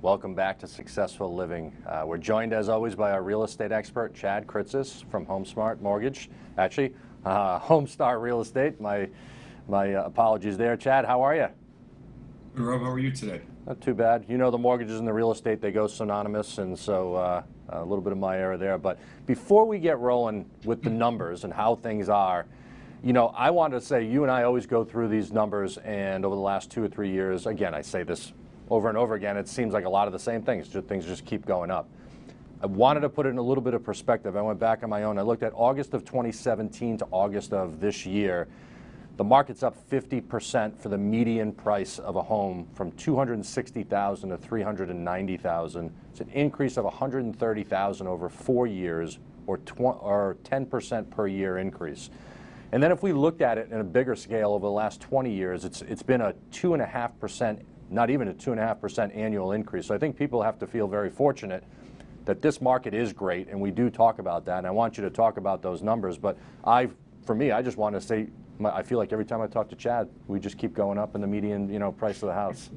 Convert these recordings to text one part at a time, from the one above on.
Welcome back to Successful Living. We're joined as always by our real estate expert, Chad Kritzas from HomeSmart Mortgage. Actually, Homestar Real Estate. My apologies there. Chad, how are you? Rob, how are you today? Not too bad. You know, the mortgages and the real estate, they go synonymous, and so a little bit of my error there. But before we get rolling with the numbers and how things are, you know, I wanted to say, you and I always go through these numbers, and over the last 2 or 3 years, again, I say this over and over again, it seems like a lot of the same things. Things just keep going up. I wanted to put it in a little bit of perspective. I went back on my own. I looked at August of 2017 to August of this year. The market's up 50% for the median price of a home from $260,000 to $390,000. It's an increase of $130,000 over 4 years, or 10% per year increase. And then if we looked at it in a bigger scale over the last 20 years, it's been a 2.5%, not even a 2.5% annual increase. So I think people have to feel very fortunate that this market is great, and we do talk about that, and I want you to talk about those numbers. But for me, I just want to say, I feel like every time I talk to Chad, we just keep going up in the median, price of the house.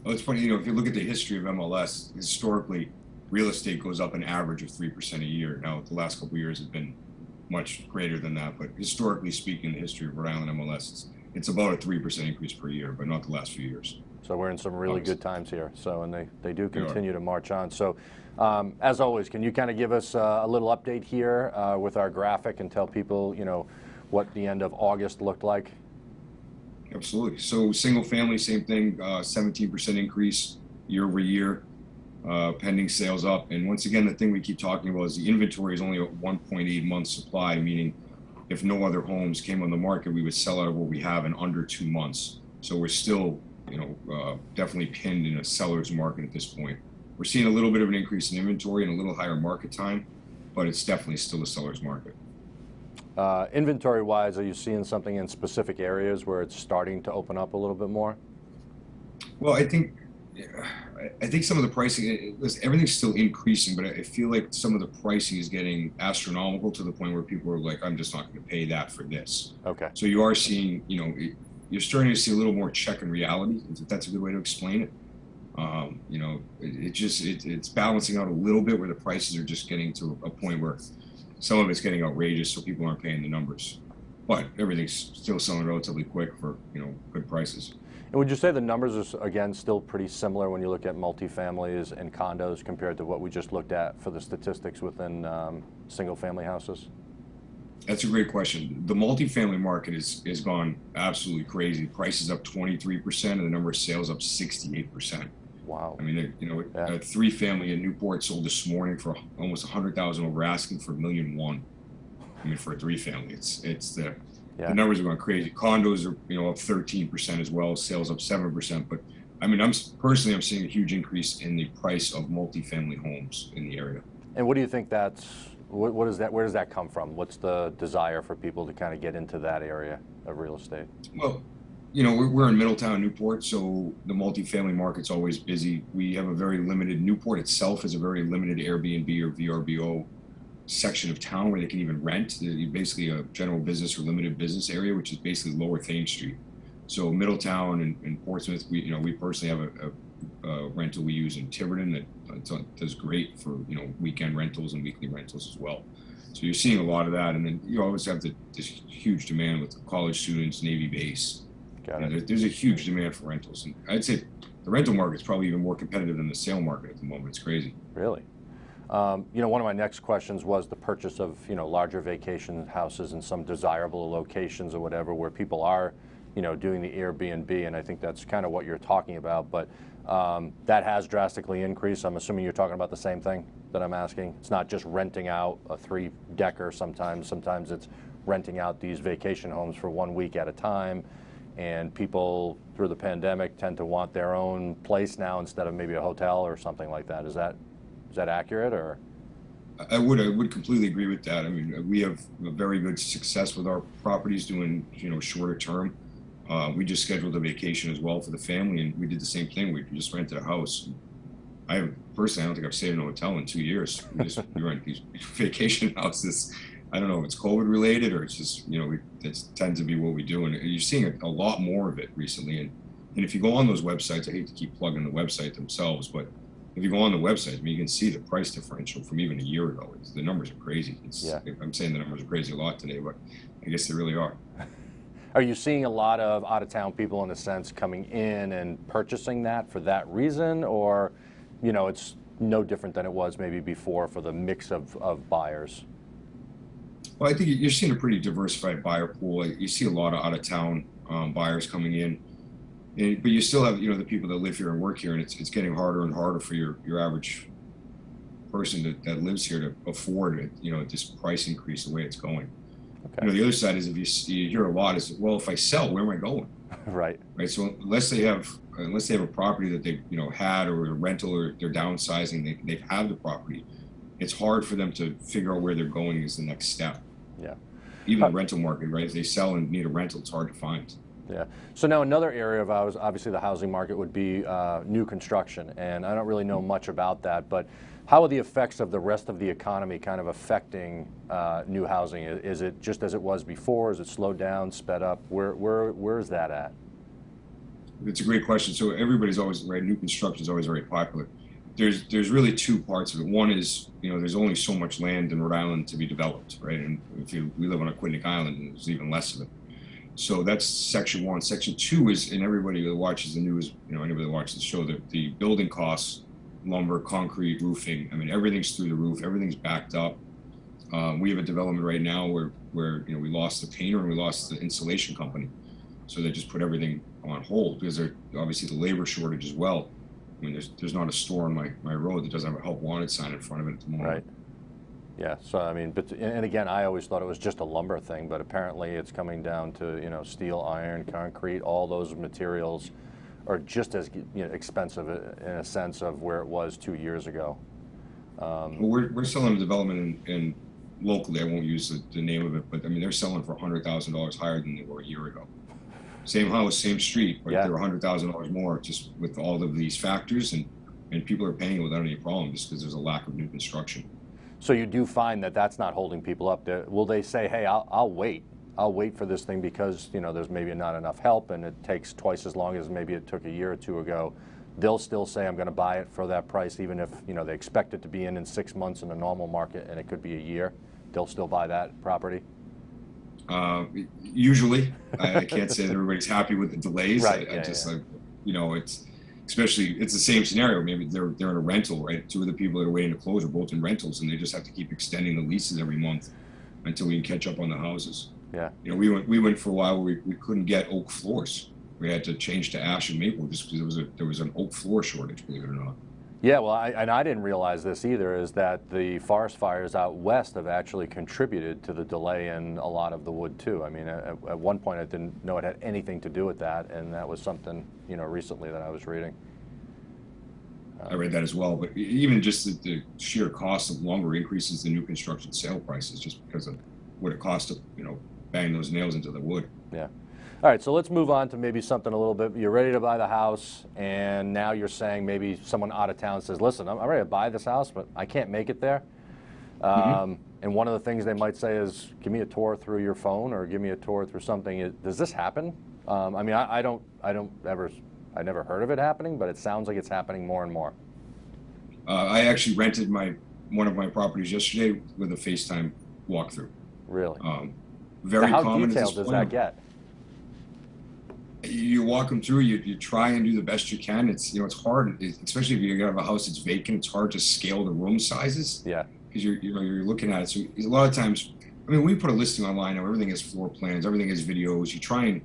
Well, it's funny, if you look at the history of MLS, historically, real estate goes up an average of 3% a year. Now, the last couple of years have been much greater than that, but historically speaking, the history of Rhode Island MLS, it's about a 3% increase per year, but not the last few years. So we're in some really good times here. So, and they do continue to march on. So, as always, can you kind of give us a little update here with our graphic and tell people, what the end of August looked like? Absolutely. So single family, same thing, 17% increase year over year, pending sales up. And once again, the thing we keep talking about is the inventory is only a 1.8 month supply, meaning if no other homes came on the market, we would sell out of what we have in under 2 months. So we're still, definitely pinned in a seller's market at this point. We're seeing a little bit of an increase in inventory and a little higher market time, but it's definitely still a seller's market. Inventory-wise, are you seeing something in specific areas where it's starting to open up a little bit more? Well, I think some of the pricing, everything's still increasing, but I feel like some of the pricing is getting astronomical to the point where people are like, I'm just not going to pay that for this. Okay. So you are seeing, you're starting to see a little more check in reality, if that's a good way to explain it. It's balancing out a little bit where the prices are just getting to a point where some of it's getting outrageous, so people aren't paying the numbers. But everything's still selling relatively quick for, good prices. And would you say the numbers are, again, still pretty similar when you look at multifamilies and condos compared to what we just looked at for the statistics within single-family houses? That's a great question. The multifamily market is gone absolutely crazy. Prices up 23%, and the number of sales up 68%. Wow. I mean, a 3-family in Newport sold this morning for almost $100,000 over asking for $1.1 million. I mean, for a 3-family, the numbers are going crazy. Condos are, up 13% as well. Sales up 7%. But I mean, I'm seeing a huge increase in the price of multifamily homes in the area. And what do you think what is that? Where does that come from? What's the desire for people to kind of get into that area of real estate? Well, we're in Middletown, Newport, so the multifamily market's always busy. We have a very limited, Newport itself is a very limited Airbnb or VRBO section of town where they can even rent. Basically a general business or limited business area, which is basically Lower Thames Street. So Middletown and Portsmouth, we personally have a rental we use in Tiverton that does great for, weekend rentals and weekly rentals as well. So you're seeing a lot of that. And then you always have this huge demand with the college students, Navy base. There's a huge demand for rentals, and I'd say the rental market's probably even more competitive than the sale market at the moment. It's crazy. Really? One of my next questions was the purchase of, larger vacation houses in some desirable locations or whatever, where people are, doing the Airbnb, and I think that's kind of what you're talking about. But that has drastically increased. I'm assuming you're talking about the same thing that I'm asking. It's not just renting out a 3-decker sometimes. Sometimes it's renting out these vacation homes for 1 week at a time. And people, through the pandemic, tend to want their own place now instead of maybe a hotel or something like that. Is that accurate, or? I would completely agree with that. I mean, we have a very good success with our properties doing, shorter term. We just scheduled a vacation as well for the family, and we did the same thing. We just rented a house. Personally, I don't think I've stayed in a hotel in 2 years. We rent these vacation houses. I don't know if it's COVID related or it's just, it tends to be what we do. And you're seeing a lot more of it recently. And And if you go on those websites, I hate to keep plugging the website themselves, but if you go on the website, I mean, you can see the price differential from even a year ago. The numbers are crazy. Yeah. I'm saying the numbers are crazy a lot today, but I guess they really are. Are you seeing a lot of out-of-town people, in a sense, coming in and purchasing that for that reason, or, you know, it's no different than it was maybe before for the mix of buyers? Well, I think you're seeing a pretty diversified buyer pool. You see a lot of out-of-town buyers coming in, but you still have, you know, the people that live here and work here, and it's getting harder and harder for your average person that lives here to afford it. You know, this price increase the way it's going. Okay. You know, the other side is if you hear a lot is, well, if I sell, where am I going? Right. Right. So unless they have a property that they, you know, had, or a rental, or they're downsizing, they've had the property, it's hard for them to figure out where they're going is the next step. Yeah. Even the rental market, right? If they sell and need a rental, it's hard to find. Yeah. So now another area of ours, obviously the housing market, would be new construction, and I don't really know much about that, but how are the effects of the rest of the economy kind of affecting new housing? Is it just as it was before? Is it slowed down, sped up? Where is that at? It's a great question. So everybody's always right. New construction is always very popular. There's really two parts of it. One is, you know, there's only so much land in Rhode Island to be developed, right? And we live on a Quinnipiac Island, and there's even less of it. So that's section one. Section two is, and everybody that watches the news, you know, anybody that watches the show, the building costs, lumber, concrete, roofing. I mean, everything's through the roof. Everything's backed up. We have a development right now where you know, we lost the painter and we lost the insulation company, so they just put everything on hold because they're obviously the labor shortage as well. I mean, there's not a store on my road that doesn't have a help wanted sign in front of it at the moment. Right. Yeah. So I mean, and again, I always thought it was just a lumber thing, but apparently it's coming down to, you know, steel, iron, concrete. All those materials are just as, you know, expensive in a sense of where it was 2 years ago. Well, we're selling a development in locally. I won't use the name of it, but I mean, they're selling for $100,000 higher than they were a year ago. Same house, same street, but they're $100,000 more, just with all of these factors, and people are paying it without any problem just because there's a lack of new construction. So you do find that that's not holding people up. Will they say, hey, I'll wait for this thing because, you know, there's maybe not enough help and it takes twice as long as maybe it took a year or two ago? They'll still say, I'm going to buy it for that price, even if, you know, they expect it to be in 6 months in a normal market and it could be a year. They'll still buy that property? Usually. I can't say that everybody's happy with the delays. Right. You know, it's the same scenario. Maybe they're in a rental, right? Two of the people that are waiting to close are both in rentals, and they just have to keep extending the leases every month until we can catch up on the houses. Yeah. You know, we went for a while where we couldn't get oak floors. We had to change to ash and maple just because there was an oak floor shortage, believe it or not. Yeah, well, I didn't realize this either, is that the forest fires out west have actually contributed to the delay in a lot of the wood too. I mean, at one point I didn't know it had anything to do with that, and that was something, you know, recently that I was reading. I read that as well, but even just the sheer cost of lumber increases the new construction sale prices just because of what it costs to, you know, bang those nails into the wood. Yeah. All right, so let's move on to maybe something a little bit. You're ready to buy the house, and now you're saying maybe someone out of town says, listen, I'm ready to buy this house, but I can't make it there. And one of the things they might say is, give me a tour through your phone or give me a tour through something. Does this happen? I mean, I never heard of it happening, but it sounds like it's happening more and more. I actually rented one of my properties yesterday with a FaceTime walkthrough. Really? Very how common. How detailed does that get? You walk them through. You try and do the best you can. It's, you know, it's hard, especially if you have a house that's vacant. It's hard to scale the room sizes. Yeah. Because you're looking at it. So a lot of times, I mean, we put a listing online now. Everything has floor plans. Everything has videos. You try and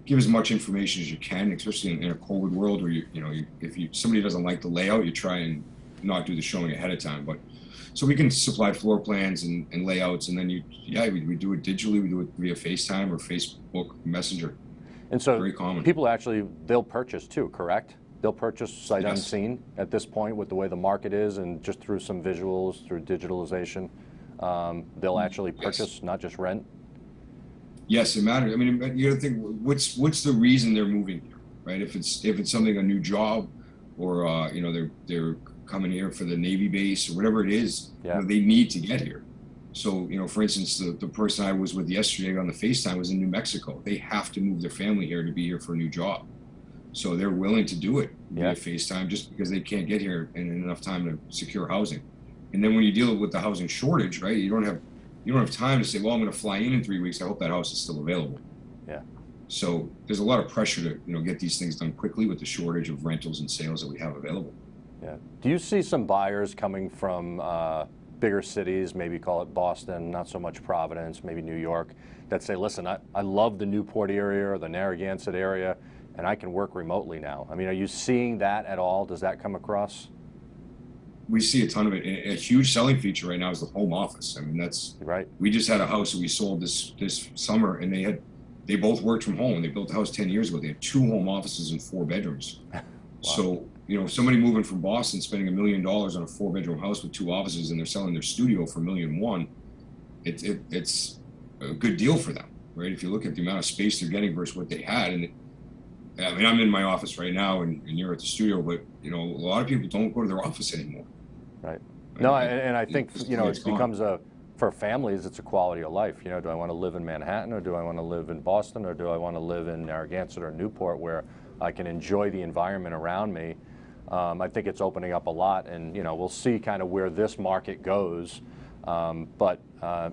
give as much information as you can, especially in a COVID world where if somebody doesn't like the layout, you try and not do the showing ahead of time. But so we can supply floor plans and layouts, and then we do it digitally. We do it via FaceTime or Facebook Messenger. And so very common. People actually, they'll purchase too, correct? They'll purchase sight unseen at this point with the way the market is, and just through some visuals, through digitalization, they'll actually purchase, not just rent. Yes, it matters. I mean, you got to think, what's the reason they're moving here, right? If it's something, a new job, or you know, they're coming here for the Navy base or whatever it is, you know, they need to get here. So, you know, for instance, the person I was with yesterday on the FaceTime was in New Mexico. They have to move their family here to be here for a new job. So they're willing to do it via Yeah. FaceTime just because they can't get here in enough time to secure housing. And then when you deal with the housing shortage, right, you don't have time to say, well, I'm going to fly in 3 weeks. I hope that house is still available. Yeah. So there's a lot of pressure to get these things done quickly with the shortage of rentals and sales that we have available. Yeah. Do you see some buyers coming from bigger cities, maybe call it Boston, not so much Providence, maybe New York, that say, listen, I love the Newport area or the Narragansett area, and I can work remotely now? I mean, are you seeing that at all? Does that come across? We see a ton of it. A huge selling feature right now is the home office. I mean, that's Right. We just had a house that we sold this summer, and they both worked from home. They built the house 10 years ago. They had 2 home offices and 4 bedrooms. Wow. So, somebody moving from Boston, spending $1 million on a 4-bedroom house with 2 offices, and they're selling their studio for $1.1 million, it's a good deal for them, right? If you look at the amount of space they're getting versus what they had. And I mean, I'm in my office right now, and you're at the studio, but a lot of people don't go to their office anymore. Right. No, and I think it gone. becomes for families, it's a quality of life. Do I want to live in Manhattan, or do I want to live in Boston, or do I want to live in Narragansett or Newport, where I can enjoy the environment around me? I think it's opening up a lot, and we'll see kind of where this market goes. But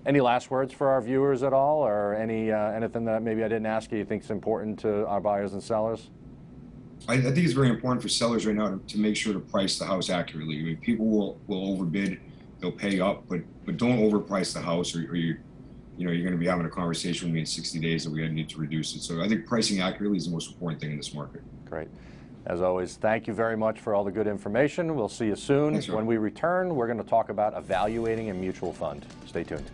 any last words for our viewers at all, or anything that maybe I didn't ask you think is important to our buyers and sellers? I think it's very important for sellers right now to make sure to price the house accurately. I mean, people will overbid, they'll pay up, but don't overprice the house, or you're going to be having a conversation with me in 60 days that we need to reduce it. So I think pricing accurately is the most important thing in this market. Great. As always, thank you very much for all the good information. We'll see you soon. Thanks, Rob. When we return, we're going to talk about evaluating a mutual fund. Stay tuned.